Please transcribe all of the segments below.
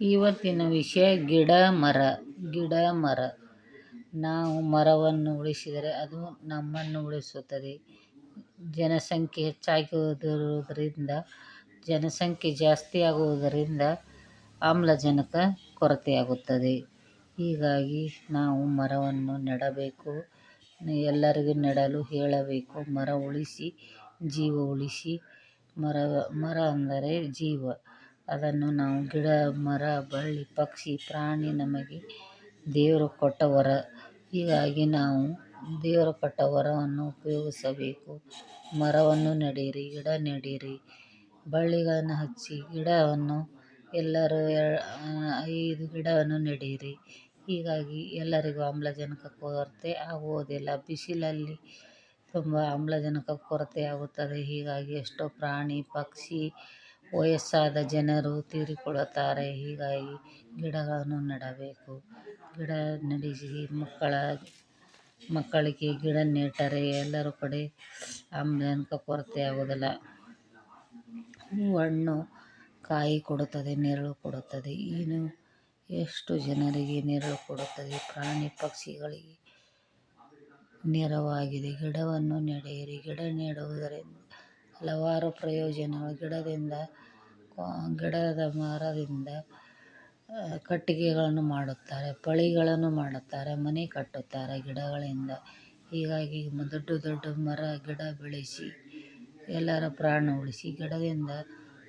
ಇವತ್ತಿನ ವಿಷಯ ಗಿಡ ಮರ. ಗಿಡ ಮರ. ನಾವು ಮರವನ್ನು ಉಳಿಸಿದರೆ ಅದು ನಮ್ಮನ್ನು ಉಳಿಸುತ್ತದೆ. ಜನಸಂಖ್ಯೆ ಜನಸಂಖ್ಯೆ ಜಾಸ್ತಿ ಆಗುವುದರಿಂದ ಆಮ್ಲಜನಕ ಕೊರತೆಯಾಗುತ್ತದೆ. ಹೀಗಾಗಿ ನಾವು ಮರವನ್ನು ನೆಡಬೇಕು. ಎಲ್ಲರಿಗೂ ನೆಡಲು ಹೇಳಬೇಕು. ಮರ ಉಳಿಸಿ ಜೀವ ಉಳಿಸಿ. ಮರ ಅಂದರೆ ಜೀವ. ಅದನ್ನು ನಾವು ಗಿಡ, ಮರ, ಬಳ್ಳಿ, ಪಕ್ಷಿ, ಪ್ರಾಣಿ ನಮಗೆ ದೇವರು ಕೊಟ್ಟ ವರ. ಹೀಗಾಗಿ ನಾವು ದೇವರು ಕೊಟ್ಟ ವರವನ್ನು ಉಪಯೋಗಿಸಬೇಕು. ಮರವನ್ನು ನೆಡಿರಿ, ಗಿಡ ನೆಡಿರಿ, ಬಳ್ಳಿಗಳನ್ನು ಹಚ್ಚಿ, ಗಿಡವನ್ನು ಎಲ್ಲರೂ 5 ಗಿಡವನ್ನು ನೆಡಿರಿ. ಹೀಗಾಗಿ ಎಲ್ಲರಿಗೂ ಆಮ್ಲಜನಕ ಕೊರತೆ ಆಗುವುದಿಲ್ಲ. ಬಿಸಿಲಲ್ಲಿ ತುಂಬ ಆಮ್ಲಜನಕ ಕೊರತೆಯಾಗುತ್ತದೆ. ಹೀಗಾಗಿ ಎಷ್ಟೋ ಪ್ರಾಣಿ, ಪಕ್ಷಿ, ವಯಸ್ಸಾದ ಜನರು ತೀರಿಕೊಳ್ಳುತ್ತಾರೆ. ಹೀಗಾಗಿ ಗಿಡಗಳನ್ನು ನೆಡಬೇಕು. ಗಿಡ ನೆಡಿಸಿ ಮಕ್ಕಳಿಗೆ ಗಿಡ ನೆಟ್ಟರೆ ಎಲ್ಲರ ಕಡೆ ಆಮ್ಲಜನಕ ಕೊರತೆಯಾಗುವುದಿಲ್ಲ. ಹಣ್ಣು ಕಾಯಿ ಕೊಡುತ್ತದೆ, ನೆರಳು ಕೊಡುತ್ತದೆ. ಇನ್ನು ಎಷ್ಟು ಜನರಿಗೆ ನೆರಳು ಕೊಡುತ್ತದೆ. ಪ್ರಾಣಿ ಪಕ್ಷಿಗಳಿಗೆ ನೆರವಾಗಿದೆ. ಗಿಡವನ್ನು ನೆಡಿರಿ. ಗಿಡ ನೆಡುವುದರಿಂದ ಹಲವಾರು ಪ್ರಯೋಜನಗಳು. ಗಿಡದ ಮರದಿಂದ ಕಟ್ಟಿಗೆಗಳನ್ನು ಮಾಡುತ್ತಾರೆ, ಪಳಿಗಳನ್ನು ಮಾಡುತ್ತಾರೆ, ಮನೆ ಕಟ್ಟುತ್ತಾರೆ ಗಿಡಗಳಿಂದ. ಹೀಗಾಗಿ ದೊಡ್ಡ ದೊಡ್ಡ ಮರ ಗಿಡ ಬೆಳೆಸಿ ಎಲ್ಲರ ಪ್ರಾಣ ಉಳಿಸಿ. ಗಿಡದಿಂದ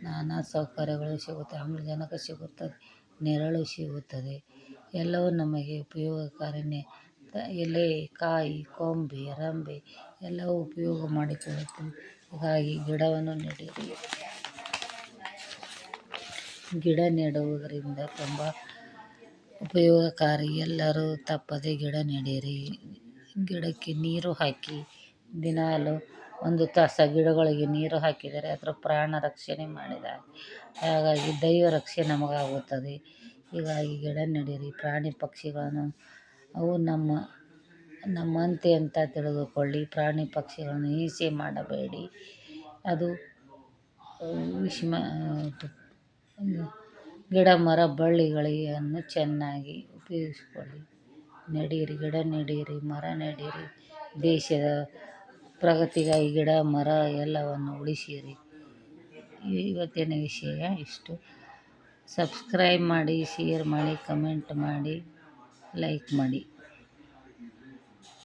ನಾನಾ ಸೌಕರ್ಯಗಳು ಸಿಗುತ್ತವೆ. ಆಮ್ಲಜನಕ ಸಿಗುತ್ತದೆ, ನೆರಳು ಸಿಗುತ್ತದೆ. ಎಲ್ಲವೂ ನಮಗೆ ಉಪಯೋಗಕಾರಿಯೇ. ಎಲೆ, ಕಾಯಿ, ಕೊಂಬೆ, ರೆಂಬೆ ಎಲ್ಲವೂ ಉಪಯೋಗ ಮಾಡಿಕೊಳ್ಳುತ್ತೇವೆ. ಹೀಗಾಗಿ ಗಿಡವನ್ನು ನೆಡಿರಿ. ಗಿಡ ನೆಡುವುದರಿಂದ ತುಂಬ ಉಪಯೋಗಕಾರಿ. ಎಲ್ಲರೂ ತಪ್ಪದೆ ಗಿಡ ನೆಡಿರಿ. ಗಿಡಕ್ಕೆ ನೀರು ಹಾಕಿ. ದಿನಾಲು 1 ತಾಸು ಗಿಡಗಳಿಗೆ ನೀರು ಹಾಕಿದರೆ ಅದರ ಪ್ರಾಣ ರಕ್ಷಣೆ ಮಾಡಿದಾಗ ಹಾಗಾಗಿ ದೈವ ರಕ್ಷೆ ನಮಗಾಗುತ್ತದೆ. ಹೀಗಾಗಿ ಗಿಡ ನೆಡಿರಿ. ಪ್ರಾಣಿ ಪಕ್ಷಿಗಳನ್ನು ಅವು ನಮ್ಮಂತೆ ಅಂತ ತಿಳಿದುಕೊಳ್ಳಿ. ಪ್ರಾಣಿ ಪಕ್ಷಿಗಳನ್ನು ಹಿಂಸೆ ಮಾಡಬೇಡಿ. ಅದು ಗಿಡ, ಮರ, ಬಳ್ಳಿಗಳನ್ನು ಚೆನ್ನಾಗಿ ಉಪಯೋಗಿಸಿಕೊಳ್ಳಿ. ನೆಡಿರಿ. ಗಿಡ ನೆಡಿರಿ, ಮರ ನೆಡಿರಿ. ದೇಶದ ಪ್ರಗತಿಗಾಗಿ ಗಿಡ, ಮರ ಎಲ್ಲವನ್ನು ಉಳಿಸಿರಿ. ಇವತ್ತಿನ ವಿಷಯ ಇಷ್ಟು. ಸಬ್ಸ್ಕ್ರೈಬ್ ಮಾಡಿ, ಶೇರ್ ಮಾಡಿ, ಕಮೆಂಟ್ ಮಾಡಿ, ಲೈಕ್ ಮಾಡಿ.